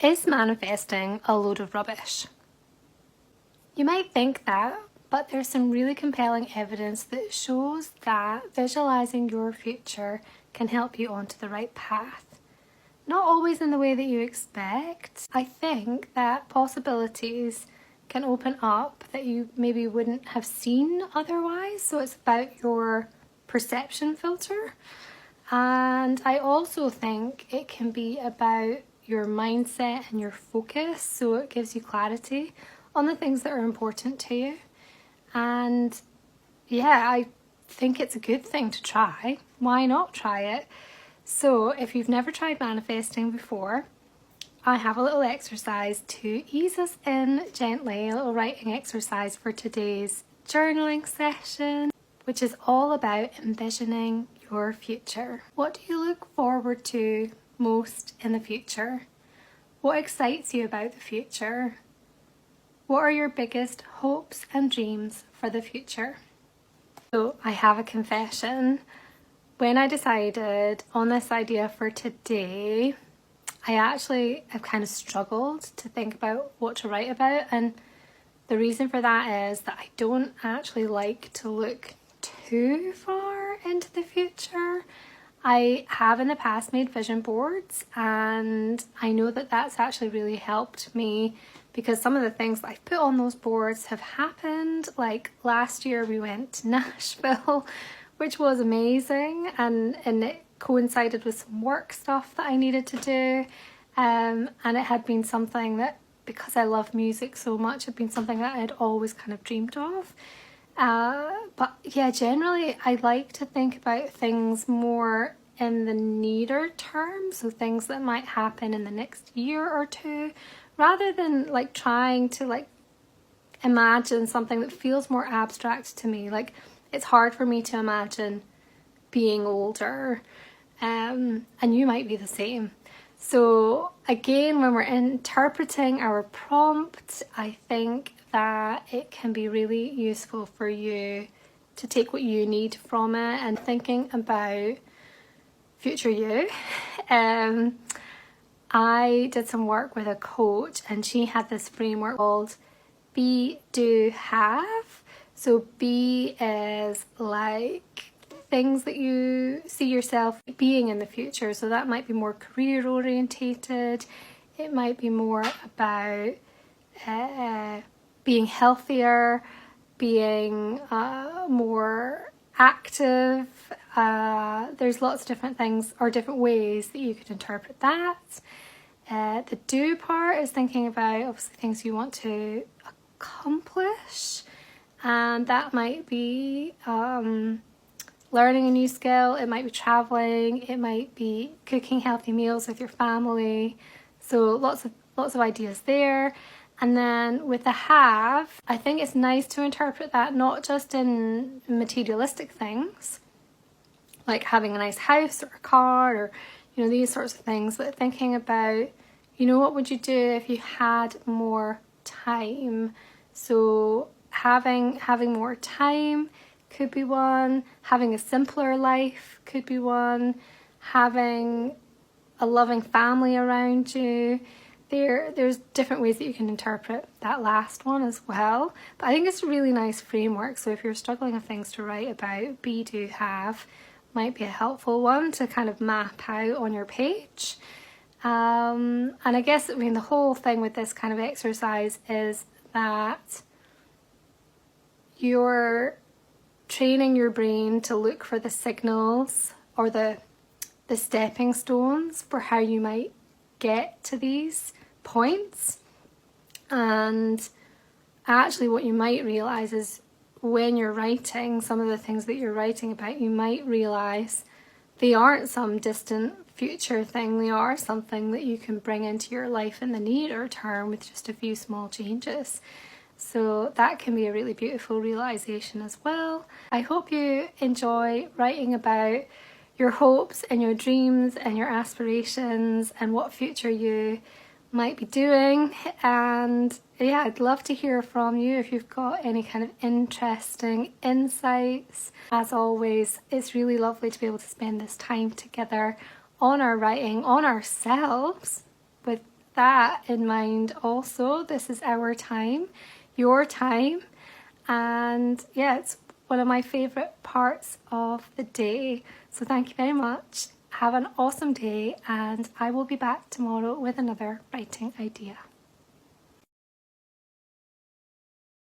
Is manifesting a load of rubbish? You might think that, but there's some really compelling evidence that shows that visualizing your future can help you onto the right path. Not always in the way that you expect. I think that possibilities can open up that you maybe wouldn't have seen otherwise. So it's about your perception filter. And I also think it can be about your mindset and your focus, so it gives you clarity on the things that are important to you. And yeah, I think it's a good thing to try. Why not try it? So if you've never tried manifesting before, I have a little exercise to ease us in gently, a little writing exercise for today's journaling session, which is all about envisioning your future. What do you look forward to most in the future? What excites you about the future? What are your biggest hopes and dreams for the future? So I have a confession. When I decided on this idea for today, I actually have kind of struggled to think about what to write about, and the reason for that is that I don't actually like to look too far into the future. I have in the past made vision boards, and I know that that's actually really helped me because some of the things that I've put on those boards have happened. Like last year we went to Nashville, which was amazing, and it coincided with some work stuff that I needed to do, and it had been something that, because I love music so much, had been something that I had always kind of dreamed of. But yeah, generally I like to think about things more in the nearer term, so things that might happen in the next year or two, rather than like trying to like imagine something that feels more abstract to me. Like it's hard for me to imagine being older, and you might be the same. So again, when we're interpreting our prompt, I think that it can be really useful for you to take what you need from it and thinking about future you. I did some work with a coach, and she had this framework called be, do, have. So be is like things that you see yourself being in the future. So that might be more career orientated. It might be more about being healthier, being more active. There's lots of different things or different ways that you could interpret that. The do part is thinking about obviously things you want to accomplish, and that might be learning a new skill, it might be traveling, it might be cooking healthy meals with your family. So lots of ideas there. And then with the have, I think it's nice to interpret that not just in materialistic things, like having a nice house or a car or, you know, these sorts of things, but thinking about, you know, what would you do if you had more time? So having more time could be one, having a simpler life could be one, having a loving family around you. There's different ways that you can interpret that last one as well. But I think it's a really nice framework. So if you're struggling with things to write about, be, do, have might be a helpful one to kind of map out on your page. And I guess, I mean, the whole thing with this kind of exercise is that you're training your brain to look for the signals or the stepping stones for how you might get to these points. And actually what you might realize is when you're writing some of the things that you're writing about, you might realize they aren't some distant future thing, they are something that you can bring into your life in the nearer term with just a few small changes. So that can be a really beautiful realization as well. I hope you enjoy writing about your hopes and your dreams and your aspirations and what future you might be doing. And yeah, I'd love to hear from you if you've got any kind of interesting insights. As always, it's really lovely to be able to spend this time together on our writing, on ourselves, with that in mind also. This is our time, your time, and yeah, it's one of my favourite parts of the day. So thank you very much. Have an awesome day, and I will be back tomorrow with another writing idea.